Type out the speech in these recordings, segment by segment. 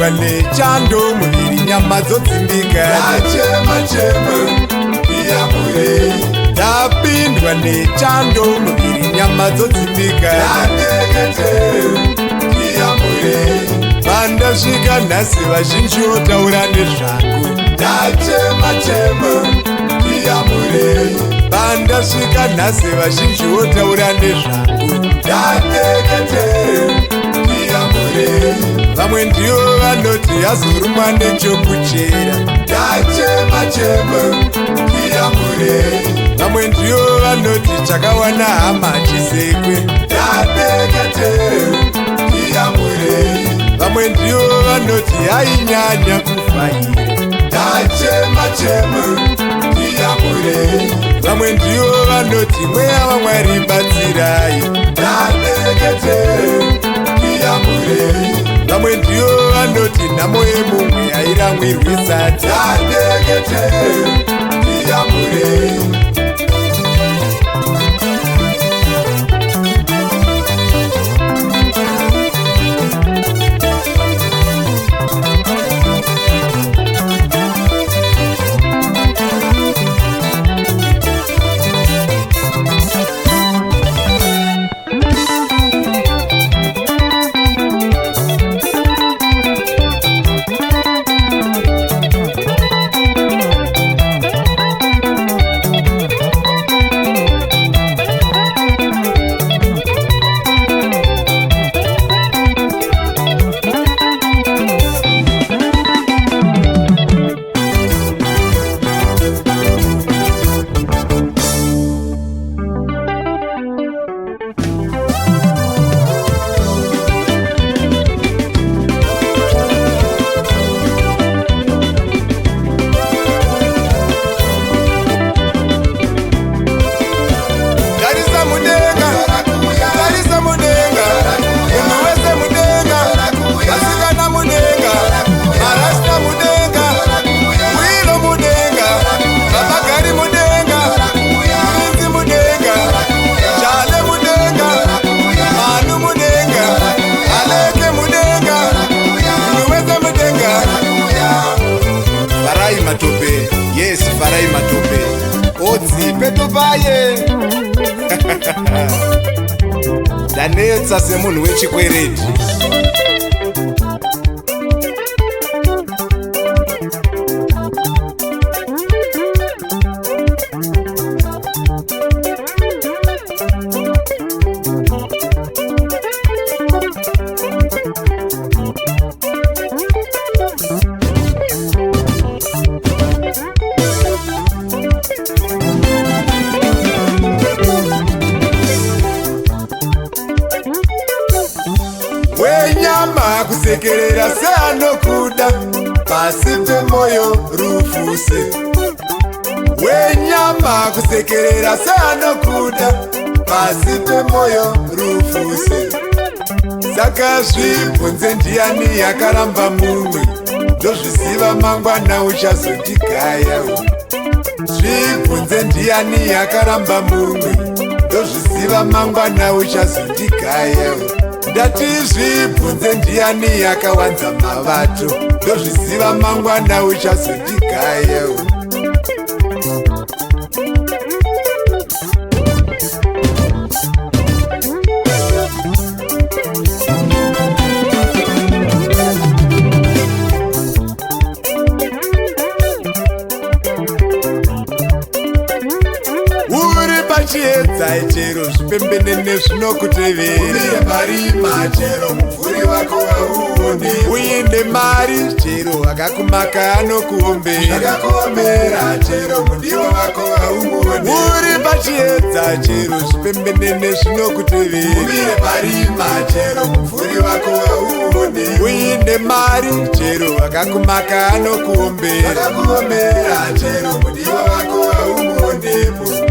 ndapindwa nechando muviri nyama dzodzimbika ndapindwa nechando muviri nyama dzodzimbika pandasvika nhasi vazhinji votaura nezvangu pandasvika nhasi vazhinji votaura nezvangu vamwe ndivo vanoti azorumwa nechokuchera vamwe ndivo vanoti chakawana hama chisekwe vamwe ndivo vanoti ainyanya kufaira vamwe ndivo vanoti mweya wamwari batsirai vamwe ndivo vanoti nhamo yemumwe airamwirwi sadza farai matope odzipetupaye ndanetsa semunhu wechikwereti wenyama kusekerera seanokuda pasi pemoyo rufuse wenyama kusekerera seanokuda pasi pemoyo rufuse saka zvibvunze ndiani yakaramba mumwe ndozviziva mangwana uchazondigaya zvibvunze ndiani yakaramba mumwe ndozviziva mangwana uchazondigaya ndati zvibvunze ndiani yakawanza mavato ndozviziva mangwana uchazondigaya uri pachiedza chero zvipembenene zvinokutevera marima chero mupfuri wako wauone uine mari chero akakumaka anokuombera chero mudiwa wako waumuone uri pachiedza chero zvipembenene zvinokutevera marima chero mupfuri wako wauone uine mari chero akakumaka anokuombera chero mudiwa wako waumuonepo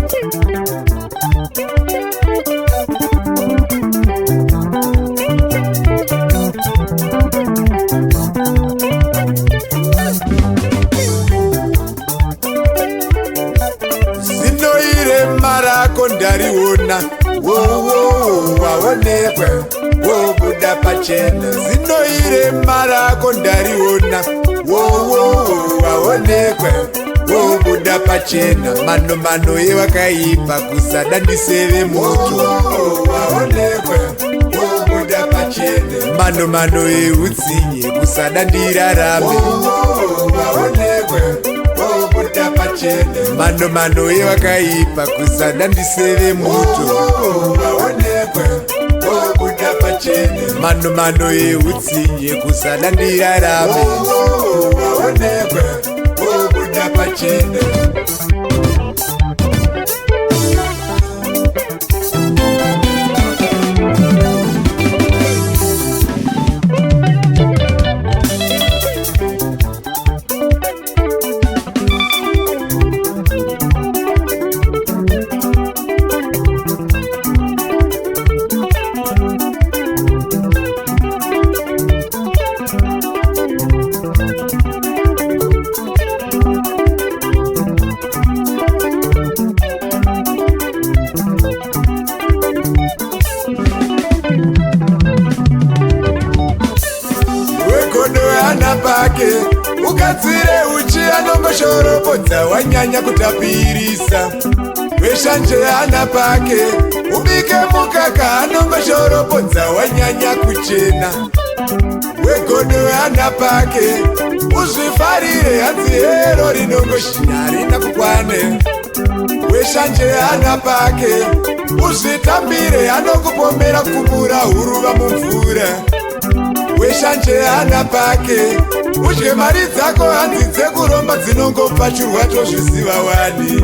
zinoire marako ndariona waonekwe wobuda pachena zinoirema rako ndariona waonekwe wobuda pachena mano yevakaipa kusada ndiseve moto waonekwe wobuda pachena mano yeutsinye kusada ndirarame waonekwe wobuda pachena mano yevakaipa kusada ndiseve moto waonekwe wobuda pachena mano yeutsinye kusada ndirarame waonekwe wobuda pachena pake ukatsire uchi anongoshorobodza wanyanya kutapirisa weshanje ana pake ubike mukaka anongoshorobodza wanyanya kuchena wegodo ana pake uzvifarire hanzi hero rinongoshinyarina kukwane weshanje ana pake uzvitambire anongopomera kumura huruva mumvura weshanje ana pake udye mari dzako hanzi dzekuromba dzinongobva churwa tozviziva wani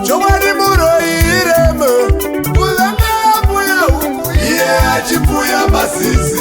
chomwani muroiremo uzangabuya huku iye achipuya masisi